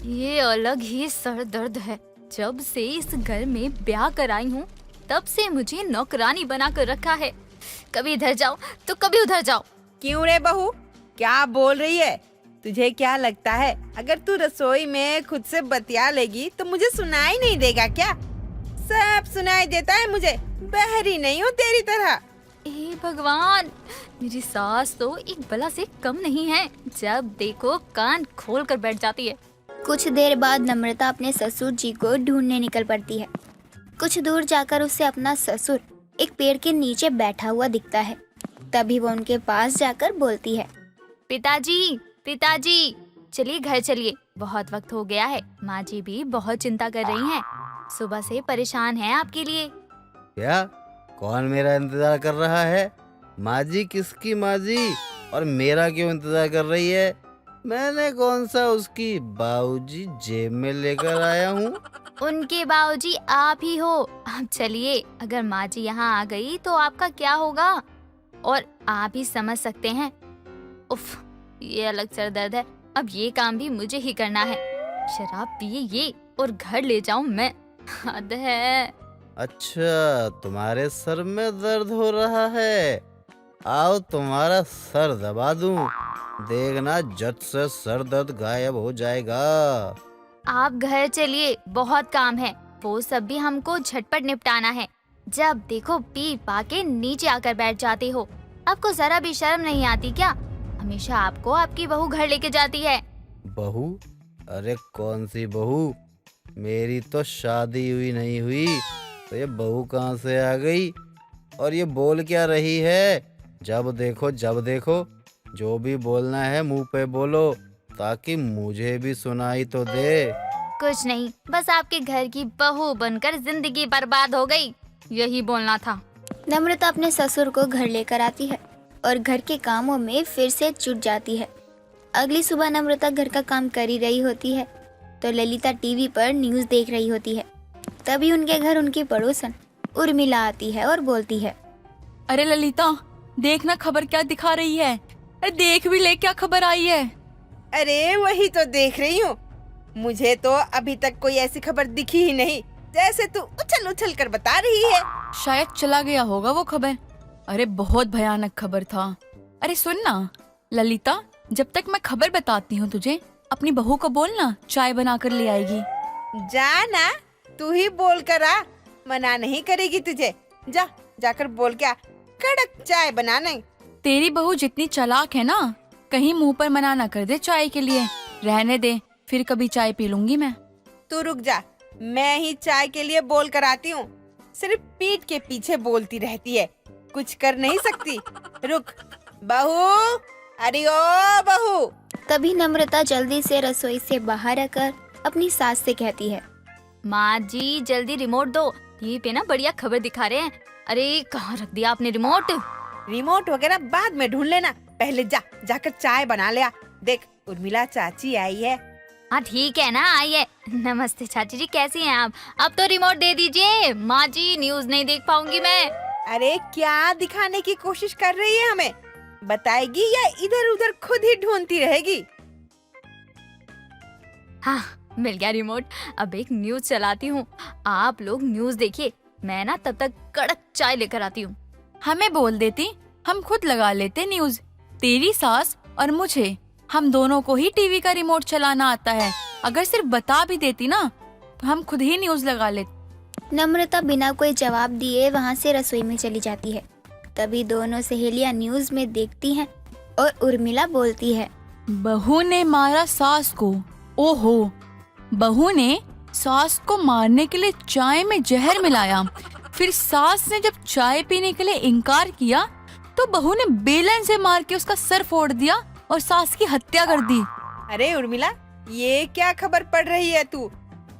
ये अलग ही सर दर्द है। जब से इस घर में ब्याह कर आई हूँ तब से मुझे नौकरानी बना कर रखा है। कभी इधर जाओ तो कभी उधर जाओ। क्यों रे बहू, क्या बोल रही है? तुझे क्या लगता है अगर तू रसोई में खुद से बतिया लेगी तो मुझे सुनाई नहीं देगा क्या? सब सुनाई देता है मुझे, बहरी नहीं हूँ तेरी तरह। हे भगवान, मेरी सास तो एक बला से कम नहीं है, जब देखो कान खोल कर बैठ जाती है। कुछ देर बाद नम्रता अपने ससुर जी को ढूंढने निकल पड़ती है। कुछ दूर जाकर उसे अपना ससुर एक पेड़ के नीचे बैठा हुआ दिखता है। तभी वो उनके पास जाकर बोलती है, पिताजी, पिताजी, चलिए घर चलिए, बहुत वक्त हो गया है। माँ जी भी बहुत चिंता कर रही हैं, सुबह से परेशान हैं आपके लिए। क्या? कौन मेरा इंतजार कर रहा है? माँ जी? किसकी माँ जी? और मेरा क्यों इंतजार कर रही है? मैंने कौन सा उसकी बाऊजी जेब में लेकर आया हूँ? उनके बाबूजी आप ही हो। अब चलिए, अगर माँ जी यहाँ आ गई तो आपका क्या होगा, और आप ही समझ सकते हैं। उफ, ये अलग सर दर्द है। अब ये काम भी मुझे ही करना है। शराब पिए ये और घर ले जाऊं मैं, हद है। अच्छा, तुम्हारे सर में दर्द हो रहा है? आओ तुम्हारा सर दबा दूं, देखना झट से सर दर्द गायब हो जाएगा। आप घर चलिए, बहुत काम है, वो सब भी हमको झटपट निपटाना है। जब देखो पी पा के नीचे आकर बैठ जाते हो, आपको जरा भी शर्म नहीं आती क्या? हमेशा आपको आपकी बहू घर लेके जाती है। बहू? अरे कौन सी बहू? मेरी तो शादी हुई नहीं हुई, तो ये बहू कहाँ से आ गई? और ये बोल क्या रही है? जब देखो जो भी बोलना है मुंह पे बोलो, ताकि मुझे भी सुनाई तो दे। कुछ नहीं, बस आपके घर की बहू बनकर जिंदगी बर्बाद हो गई, यही बोलना था। नम्रता अपने ससुर को घर लेकर आती है और घर के कामों में फिर से जुट जाती है। अगली सुबह नम्रता घर का काम कर ही रही होती है तो ललिता टीवी पर न्यूज़ देख रही होती है। तभी उनके घर उनकी पड़ोसन उर्मिला आती है और बोलती है, अरे ललिता, देखना खबर क्या दिखा रही है। अरे देख भी ले, क्या खबर आई है। अरे वही तो देख रही हूँ, मुझे तो अभी तक कोई ऐसी खबर दिखी ही नहीं जैसे तू उछल उछल कर बता रही है। शायद चला गया होगा वो खबर। अरे बहुत भयानक खबर था। अरे सुन ना ललिता, जब तक मैं खबर बताती हूँ तुझे, अपनी बहू को बोलना चाय बना कर ले आएगी। जा ना, तू ही बोल कर आ, मना नहीं करेगी तुझे। जा, जाकर बोल के आ, कड़क चाय बनाने। तेरी बहू जितनी चालाक है ना, कहीं मुंह पर मना ना कर दे चाय के लिए। रहने दे, फिर कभी चाय पी लूंगी मैं। तू रुक जा, मैं ही चाय के लिए बोल कर आती हूँ। सिर्फ पीठ के पीछे बोलती रहती है, कुछ कर नहीं सकती। रुक बहू, अरे ओ बहू। तभी नम्रता जल्दी से रसोई से बाहर आकर अपनी सास से कहती है, माँ जी जल्दी रिमोट दो, टीवी पे ना बढ़िया खबर दिखा रहे हैं। अरे कहाँ रख दिया आपने रिमोट? रिमोट वगैरह बाद में ढूंढ लेना, पहले जाकर चाय बना ले आ। देख उर्मिला चाची आई है। हाँ ठीक है ना, आइए। नमस्ते चाची जी, कैसी हैं आप? अब तो रिमोट दे दीजिए। माँ जी न्यूज नहीं देख पाऊंगी मैं। अरे क्या दिखाने की कोशिश कर रही है हमें? बताएगी या इधर उधर खुद ही ढूंढती रहेगी? हाँ मिल गया रिमोट। अब एक न्यूज चलाती हूँ, आप लोग न्यूज देखिए, मैं ना तब तक कड़क चाय लेकर आती हूँ। हमें बोल देती, हम खुद लगा लेते न्यूज। तेरी सास और मुझे, हम दोनों को ही टीवी का रिमोट चलाना आता है। अगर सिर्फ बता भी देती ना, हम खुद ही न्यूज लगा लेते। नम्रता बिना कोई जवाब दिए वहाँ से रसोई में चली जाती है। तभी दोनों सहेलियाँ न्यूज में देखती हैं और उर्मिला बोलती है, बहू ने मारा सास को। ओहो, बहू ने सास को मारने के लिए चाय में जहर मिलाया। फिर सास ने जब चाय पीने के लिए इनकार किया तो बहू ने बेलन से मार के उसका सर फोड़ दिया और सास की हत्या कर दी। अरे उर्मिला, ये क्या खबर पढ़ रही है तू?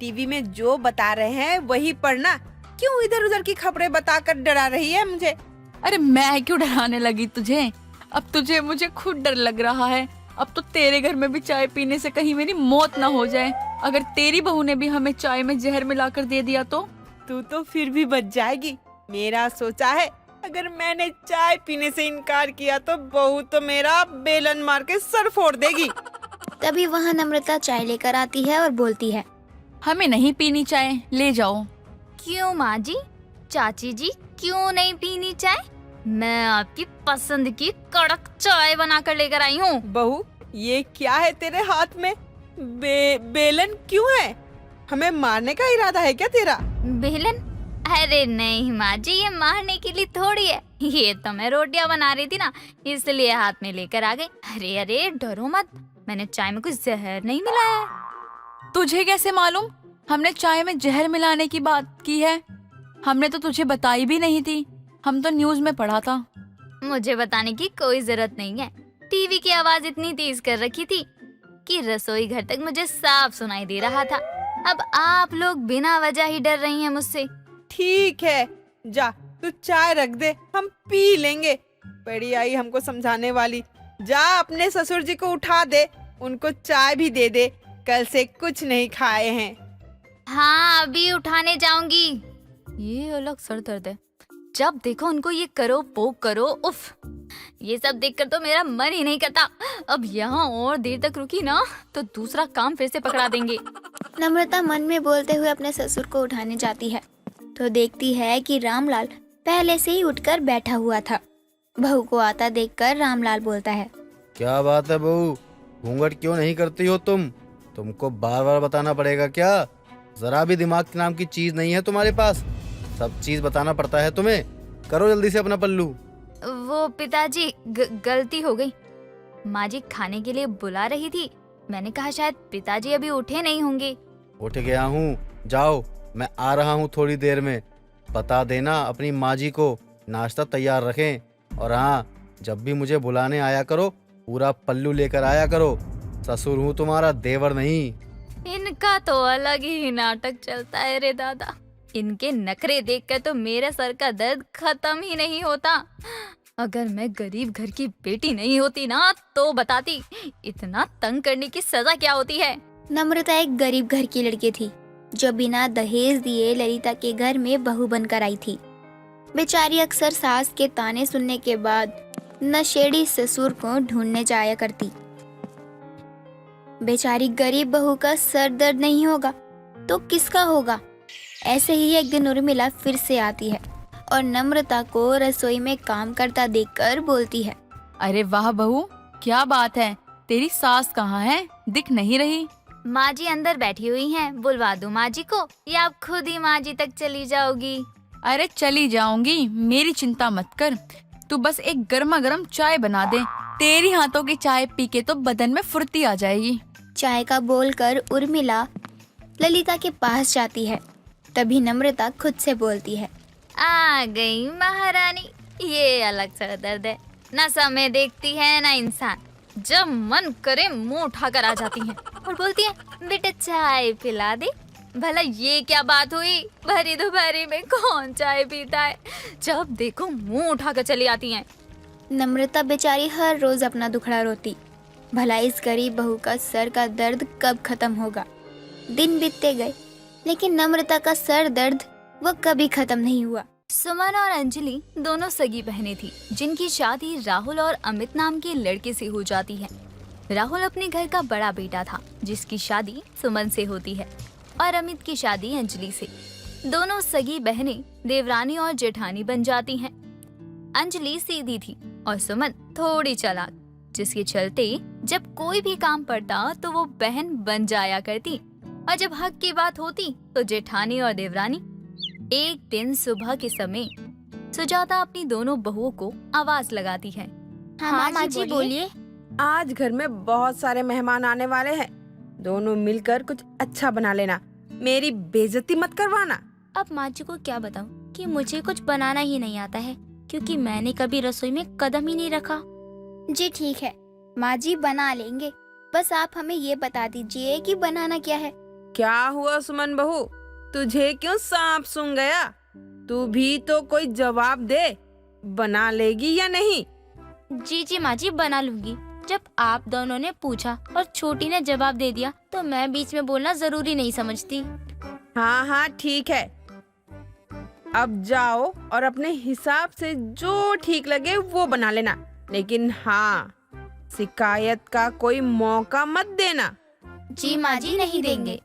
टीवी में जो बता रहे हैं वही पढ़ना, क्यों इधर उधर की खबरें बताकर डरा रही है मुझे? अरे मैं क्यों डराने लगी तुझे? अब तुझे मुझे खुद डर लग रहा है। अब तो तेरे घर में भी चाय पीने से कहीं मेरी मौत ना हो जाए। अगर तेरी बहू ने भी हमें चाय में जहर मिलाकर दे दिया तो? तू तो फिर भी बच जाएगी। मेरा सोचा है, अगर मैंने चाय पीने से इनकार किया तो बहू तो मेरा बेलन मार के सर फोड़ देगी। तभी वहाँ नम्रता चाय लेकर आती है और बोलती है, हमें नहीं पीनी चाय, ले जाओ। क्यों माँ जी? चाची जी क्यों नहीं पीनी चाय? मैं आपकी पसंद की कड़क चाय बना कर लेकर आई हूँ। बहू, ये क्या है तेरे हाथ में? बेलन क्यों है? हमें मारने का इरादा है क्या तेरा? बेलन? अरे नहीं माँ जी, ये मारने के लिए थोड़ी है। ये तो मैं रोटियां बना रही थी ना, इसलिए हाथ में लेकर आ गई। अरे अरे डरो मत, मैंने चाय में कुछ जहर नहीं मिलाया है। तुझे कैसे मालूम हमने चाय में जहर मिलाने की बात की है? हमने तो तुझे बताई भी नहीं थी, हम तो न्यूज में पढ़ा था। मुझे बताने की कोई जरूरत नहीं है। टीवी की आवाज इतनी तेज कर रखी थी कि रसोई घर तक मुझे साफ सुनाई दे रहा था। अब आप लोग बिना वजह ही डर रही हैं मुझसे। ठीक है, जा तू चाय रख दे, हम पी लेंगे। बड़ी आई हमको समझाने वाली। जा अपने ससुर जी को उठा दे, उनको चाय भी दे दे, कल से कुछ नहीं खाए हैं। हाँ अभी उठाने जाऊंगी। ये अलग सर दर्द है, जब देखो उनको ये करो वो करो, उफ। ये सब देखकर तो मेरा मन ही नहीं करता। अब यहाँ और देर तक रुकी ना तो दूसरा काम फिर से पकड़ा देंगे। नम्रता मन में बोलते हुए अपने ससुर को उठाने जाती है तो देखती है कि रामलाल पहले से ही उठकर बैठा हुआ था। बहू को आता देखकर रामलाल बोलता है, क्या बात है बहू, घूंघट क्यों नहीं करती हो तुम? तुमको बार बार बताना पड़ेगा क्या? जरा भी दिमाग के नाम की चीज नहीं है तुम्हारे पास, सब चीज बताना पड़ता है तुम्हें। करो जल्दी से अपना पल्लू। वो पिताजी गलती हो गई। माँ जी खाने के लिए बुला रही थी, मैंने कहा शायद पिताजी अभी उठे नहीं होंगे। उठ गया हूँ, जाओ मैं आ रहा हूँ थोड़ी देर में। बता देना अपनी माँ जी को नाश्ता तैयार रखें। और हाँ, जब भी मुझे बुलाने आया करो पूरा पल्लू लेकर आया करो। ससुर हूँ तुम्हारा, देवर नहीं। इनका तो अलग ही नाटक चलता है रे दादा। इनके नखरे देखकर तो मेरे सर का दर्द खत्म ही नहीं होता। अगर मैं गरीब घर की बेटी नहीं होती ना तो बताती इतना तंग करने की सजा क्या होती है। नम्रता एक गरीब घर की लड़की थी जो बिना दहेज दिए ललिता के घर में बहू बनकर आई थी। बेचारी अक्सर सास के ताने सुनने के बाद नशेड़ी ससुर को ढूंढने जाया करती। बेचारी गरीब बहू का सर दर्द नहीं होगा तो किसका होगा? ऐसे ही एक दिन उर्मिला फिर से आती है और नम्रता को रसोई में काम करता देखकर बोलती है, अरे वाह बहू, क्या बात है, तेरी सास कहाँ है, दिख नहीं रही। माँ जी अंदर बैठी हुई हैं, बुलवा दूं माँ जी को या आप खुद ही माँ जी तक चली जाओगी? अरे चली जाऊंगी, मेरी चिंता मत कर, तू बस एक गर्मा गर्म चाय बना दे, तेरी हाथों की चाय पी के तो बदन में फुर्ती आ जाएगी। चाय का बोलकर उर्मिला ललिता के पास जाती है। तभी नम्रता खुद से बोलती है, आ गई महारानी, ये अलग सा दर्द है, ना समय देखती है ना इंसान, जब मन करे मुंह उठाकर आ जाती हैं और बोलती है बेटा चाय पिला दे। भला ये क्या बात हुई, भरी दोपहरी में कौन चाय पीता है, जब देखो मुंह उठाकर चली आती हैं। नम्रता बेचारी हर रोज अपना दुखड़ा रोती, भला इस गरीब बहू का सर का दर्द कब खत्म होगा। दिन बीतते गए लेकिन नम्रता का सर दर्द वो कभी खत्म नहीं हुआ। सुमन और अंजलि दोनों सगी बहनें थी, जिनकी शादी राहुल और अमित नाम के लड़के से हो जाती है। राहुल अपने घर का बड़ा बेटा था, जिसकी शादी सुमन से होती है और अमित की शादी अंजलि से। दोनों सगी बहनें देवरानी और जेठानी बन जाती हैं। अंजलि सीधी थी और सुमन थोड़ी चालाक, जिसके चलते जब कोई भी काम पड़ता तो वो बहन बन जाया करती और जब हक की बात होती तो जेठानी और देवरानी। एक दिन सुबह के समय सुजाता अपनी दोनों बहुओं को आवाज लगाती है। हाँ माँ जी बोलिए। आज घर में बहुत सारे मेहमान आने वाले हैं, दोनों मिलकर कुछ अच्छा बना लेना, मेरी बेइज्जती मत करवाना। अब माँ जी को क्या बताऊँ कि मुझे कुछ बनाना ही नहीं आता है, क्योंकि मैंने कभी रसोई में कदम ही नहीं रखा। जी ठीक है माँ जी, बना लेंगे, बस आप हमें ये बता दीजिए कि बनाना क्या है। क्या हुआ सुमन बहू, तुझे क्यों सांप सूंघ गया? तू भी तो कोई जवाब दे, बना लेगी या नहीं? जी माँ जी बना लूंगी। जब आप दोनों ने पूछा और छोटी ने जवाब दे दिया तो मैं बीच में बोलना जरूरी नहीं समझती। हाँ ठीक है, अब जाओ और अपने हिसाब से जो ठीक लगे वो बना लेना, लेकिन हाँ शिकायत का कोई मौका मत देना। जी माँ जी नहीं देंगे।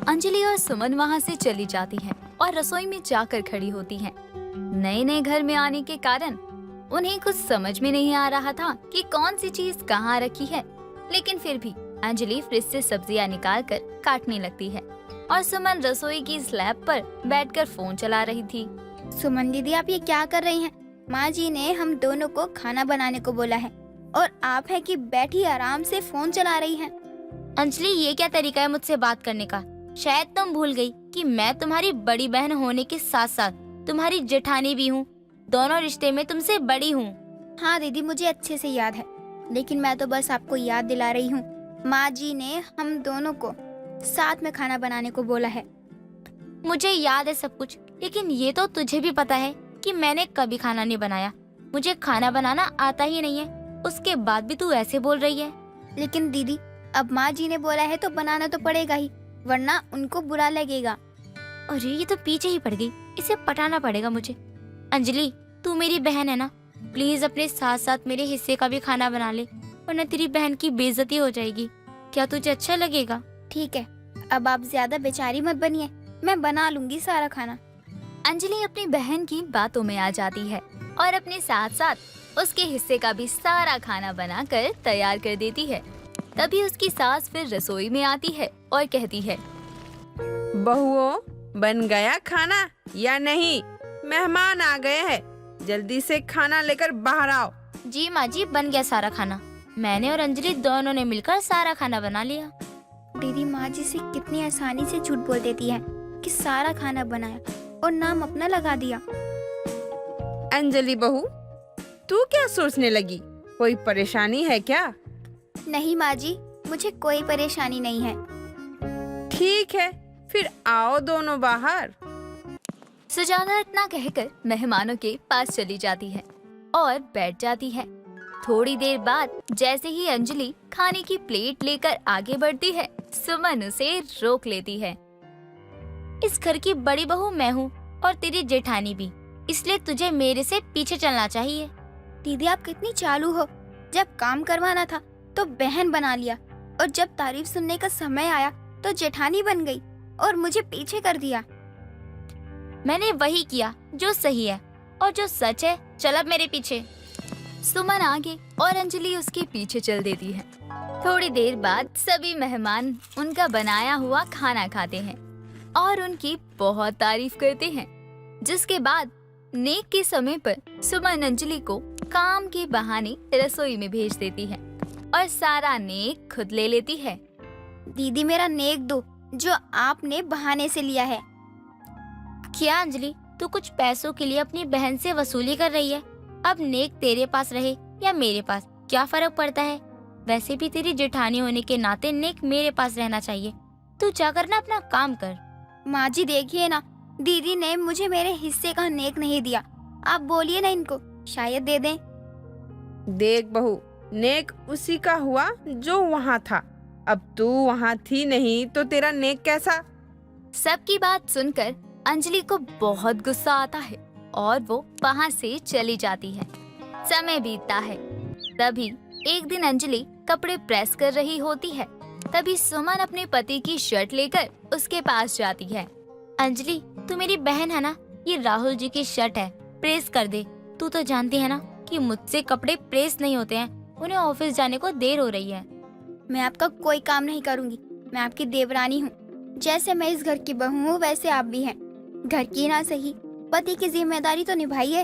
अंजलि और सुमन वहाँ से चली जाती हैं और रसोई में जाकर खड़ी होती हैं। नए घर में आने के कारण उन्हें कुछ समझ में नहीं आ रहा था कि कौन सी चीज कहाँ रखी है, लेकिन फिर भी अंजलि फ्रिज से सब्जियां निकालकर काटने लगती है और सुमन रसोई की स्लैब पर बैठकर फोन चला रही थी। सुमन दीदी आप ये क्या कर रही हैं? माँ जी ने हम दोनों को खाना बनाने को बोला है और आप है कि बैठी आराम से फोन चला रही हैं। अंजलि ये क्या तरीका है मुझसे बात करने का? शायद तुम भूल गई कि मैं तुम्हारी बड़ी बहन होने के साथ साथ तुम्हारी जेठानी भी हूँ, दोनों रिश्ते में तुमसे बड़ी हूँ। हाँ दीदी मुझे अच्छे से याद है, लेकिन मैं तो बस आपको याद दिला रही हूँ। माँ जी ने हम दोनों को साथ में खाना बनाने को बोला है। मुझे याद है सब कुछ, लेकिन ये तो तुझे भी पता है कि मैंने कभी खाना नहीं बनाया, मुझे खाना बनाना आता ही नहीं है, उसके बाद भी तू ऐसे बोल रही है। लेकिन दीदी अब माँ जी ने बोला है तो बनाना तो पड़ेगा ही, वरना उनको बुरा लगेगा। अरे ये तो पीछे ही पड़ गई, इसे पटाना पड़ेगा मुझे। अंजलि तू मेरी बहन है ना, प्लीज अपने साथ साथ मेरे हिस्से का भी खाना बना ले, वरना तेरी बहन की बेइज्जती हो जाएगी। क्या तुझे अच्छा लगेगा? ठीक है, अब आप ज्यादा बेचारी मत बनिए, मैं बना लूंगी सारा खाना। अंजलि अपनी बहन की बातों में आ जाती है और अपने साथ साथ उसके हिस्से का भी सारा खाना बनाकर तैयार कर देती है। तभी उसकी सास फिर रसोई में आती है और कहती है, बहुओं बन गया खाना या नहीं? मेहमान आ गए हैं, जल्दी से खाना लेकर बाहर आओ। जी माँ जी बन गया सारा खाना, मैंने और अंजलि दोनों ने मिलकर सारा खाना बना लिया। दीदी माँ जी से कितनी आसानी से झूठ बोल देती है कि सारा खाना बनाया और नाम अपना लगा दिया। अंजलि बहू तू क्या सोचने लगी, कोई परेशानी है क्या? नहीं माँ जी, मुझे कोई परेशानी नहीं है। ठीक है फिर आओ दोनों बाहर। सुजाता इतना कहकर मेहमानों के पास चली जाती है और बैठ जाती है। थोड़ी देर बाद जैसे ही अंजलि खाने की प्लेट लेकर आगे बढ़ती है, सुमन उसे रोक लेती है। इस घर की बड़ी बहू मैं हूँ और तेरी जेठानी भी, इसलिए तुझे मेरे से पीछे चलना चाहिए। दीदी आप कितनी चालू हो, जब काम करवाना था तो बहन बना लिया और जब तारीफ सुनने का समय आया तो जेठानी बन गई और मुझे पीछे कर दिया। मैंने वही किया जो सही है और जो सच है। चल अब मेरे पीछे। सुमन आगे और अंजलि उसके पीछे चल देती है। थोड़ी देर बाद सभी मेहमान उनका बनाया हुआ खाना खाते हैं और उनकी बहुत तारीफ करते हैं। जिसके बाद नेक के समय पर सुमन अंजलि को काम के बहाने रसोई में भेज देती है और सारा नेक खुद ले लेती है। दीदी मेरा नेक दो जो आपने बहाने से लिया है। क्या अंजलि, तू कुछ पैसों के लिए अपनी बहन से वसूली कर रही है? अब नेक तेरे पास रहे या मेरे पास, क्या फर्क पड़ता है? वैसे भी तेरी जेठानी होने के नाते नेक मेरे पास रहना चाहिए। तू जाकर ना अपना काम कर। माँ जी देखिए ना, दीदी ने मुझे मेरे हिस्से का नेक नहीं दिया। आप बोलिए ना इनको, शायद दे दें। देख बहू, नेक उसी का हुआ जो वहाँ था। अब तू वहाँ थी नहीं तो तेरा नेक कैसा? सबकी बात सुनकर अंजलि को बहुत गुस्सा आता है और वो वहाँ से चली जाती है। समय बीतता है। तभी एक दिन अंजलि कपड़े प्रेस कर रही होती है। तभी सुमन अपने पति की शर्ट लेकर उसके पास जाती है। अंजलि, तू मेरी बहन है ना, ये राहुल जी की शर्ट है, प्रेस कर दे। तू तो जानती है ना कि मुझसे कपड़े प्रेस नहीं होते हैं, उन्हें ऑफिस जाने को देर हो रही है। मैं आपका कोई काम नहीं करूँगी, मैं आपकी देवरानी हूँ। जैसे मैं इस घर की बहू हूँ वैसे आप भी हैं। घर की ना सही, पति की जिम्मेदारी तो निभाइए।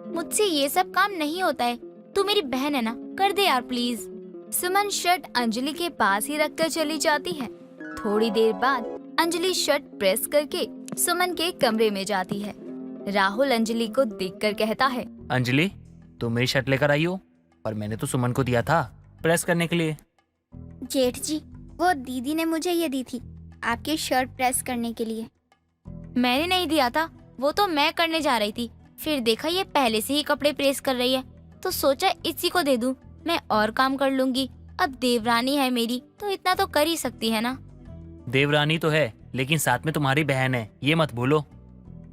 मुझसे ये सब काम नहीं होता है, तू मेरी बहन है ना, कर दे यार प्लीज। सुमन शर्ट अंजलि के पास ही रखकर चली जाती है। थोड़ी देर बाद अंजलि शर्ट प्रेस करके सुमन के कमरे में जाती है। राहुल अंजलि को देखकर कहता है, अंजलि, तुम मेरी शर्ट लेकर आई हो, और मैंने तो सुमन को दिया था प्रेस करने के लिए। जेठ जी, वो दीदी ने मुझे ये दी थी आपकी शर्ट प्रेस करने के लिए। मैंने नहीं दिया था, वो तो मैं करने जा रही थी। फिर देखा ये पहले से ही कपड़े प्रेस कर रही है, तो सोचा इसी को दे दूं, मैं और काम कर लूंगी। अब देवरानी है मेरी तो इतना तो कर ही सकती है ना। देवरानी तो है, लेकिन साथ में तुम्हारी बहन है, ये मत भूलो।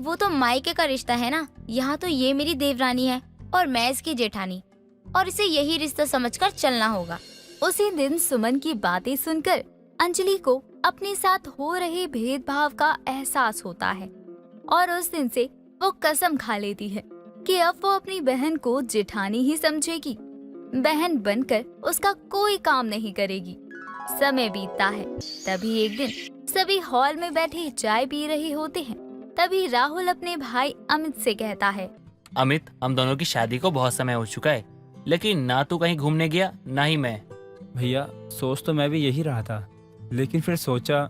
वो तो मायके का रिश्ता है ना, यहाँ तो ये मेरी देवरानी है और मैं इसकी जेठानी, और इसे यही रिश्ता समझकर चलना होगा। उसी दिन सुमन की बातें सुनकर अंजलि को अपने साथ हो रहे भेदभाव का एहसास होता है और उस दिन से वो कसम खा लेती है कि अब वो अपनी बहन को जेठानी ही समझेगी। बहन बनकर उसका कोई काम नहीं करेगी। समय बीतता है। तभी एक दिन सभी हॉल में बैठे चाय पी रहे होते हैं। तभी राहुल अपने भाई अमित से कहता है, अमित, हम दोनों की शादी को बहुत समय हो चुका है, लेकिन ना तू कहीं घूमने गया ना ही मैं। भैया, सोच तो मैं भी यही रहा था, लेकिन फिर सोचा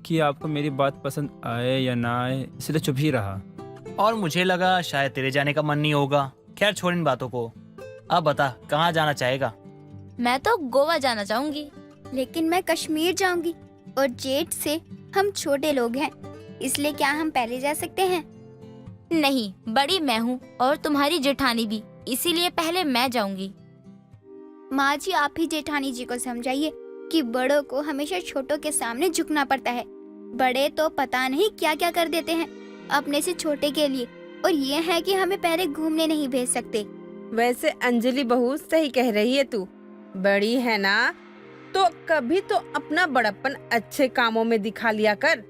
कि आपको मेरी बात पसंद आए या ना आए, इसलिए चुप ही रहा। और मुझे लगा शायद तेरे जाने का मन नहीं होगा। खैर छोड़ इन बातों को, अब बता कहाँ जाना चाहेगा? मैं तो गोवा जाना चाहूंगी, लेकिन मैं कश्मीर जाऊंगी, और जेठ से हम छोटे लोग हैं, इसलिए क्या हम पहले जा सकते हैं? नहीं, बड़ी मैं हूँ और तुम्हारी जेठानी भी, इसीलिए पहले मैं जाऊंगी। माँ जी, आप ही जेठानी जी को समझाइए कि बड़ों को हमेशा छोटों के सामने झुकना पड़ता है। बड़े तो पता नहीं क्या क्या कर देते हैं अपने से छोटे के लिए, और ये है कि हमें पहले घूमने नहीं भेज सकते। वैसे अंजलि बहू सही कह रही है, तू बड़ी है ना, तो कभी तो अपना बड़प्पन अच्छे कामों में दिखा लिया कर,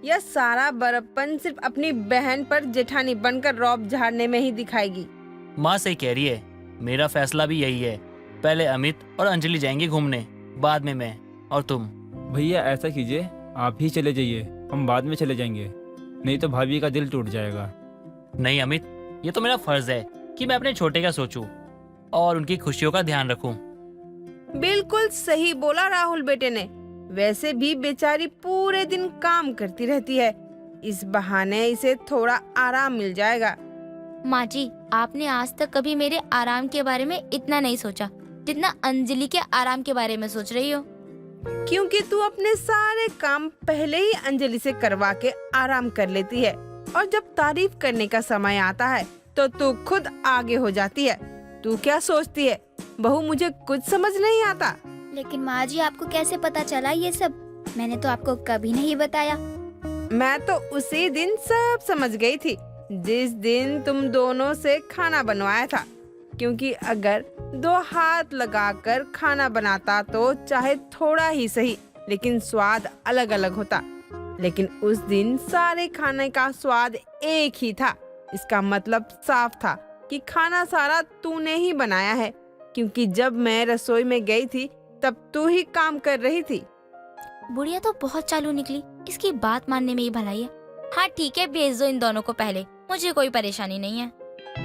या सारा बड़प्पन सिर्फ अपनी बहन पर जेठानी बनकर रौब झाड़ने में ही दिखाएगी। माँ सही कह रही है, मेरा फैसला भी यही है। पहले अमित और अंजलि जाएंगे घूमने, बाद में मैं और तुम। भैया ऐसा कीजिए, आप ही चले जाइए, हम बाद में चले जाएंगे, नहीं तो भाभी का दिल टूट जाएगा। नहीं अमित, ये तो मेरा फर्ज है कि मैं अपने छोटे का सोचूं और उनकी खुशियों का ध्यान रखूं। बिल्कुल सही बोला राहुल बेटे ने। वैसे भी बेचारी पूरे दिन काम करती रहती है, इस बहाने इसे थोड़ा आराम मिल जाएगा। माँ जी, आपने आज तक कभी मेरे आराम के बारे में इतना नहीं सोचा जितना अंजलि के आराम के बारे में सोच रही हो। क्योंकि तू अपने सारे काम पहले ही अंजलि से करवा के आराम कर लेती है, और जब तारीफ करने का समय आता है तो तू खुद आगे हो जाती है। तू क्या सोचती है बहू, मुझे कुछ समझ नहीं आता। लेकिन माँ जी, आपको कैसे पता चला ये सब? मैंने तो आपको कभी नहीं बताया। मैं तो उसी दिन सब समझ गई थी, जिस दिन तुम दोनों से खाना बनवाया था। क्योंकि अगर दो हाथ लगाकर खाना बनाता तो चाहे थोड़ा ही सही, लेकिन स्वाद अलग अलग होता। लेकिन उस दिन सारे खाने का स्वाद एक ही था। इसका मतलब साफ था कि खाना सारा तूने ही बनाया है, क्योंकि जब मैं रसोई में गई थी तब तू ही काम कर रही थी। बुढ़िया तो बहुत चालू निकली, इसकी बात मानने में ही भलाई है। हाँ ठीक है, भेज दो इन दोनों को पहले, मुझे कोई परेशानी नहीं है।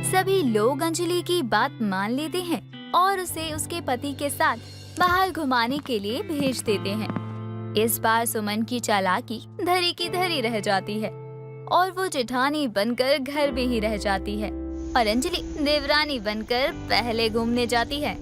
सभी लोग अंजलि की बात मान लेते हैं और उसे उसके पति के साथ बाहर घुमाने के लिए भेज देते हैं। इस बार सुमन की चालाकी धरी की धरी रह जाती है और वो जेठानी बनकर घर में ही रह जाती है और अंजलि देवरानी बनकर पहले घूमने जाती है।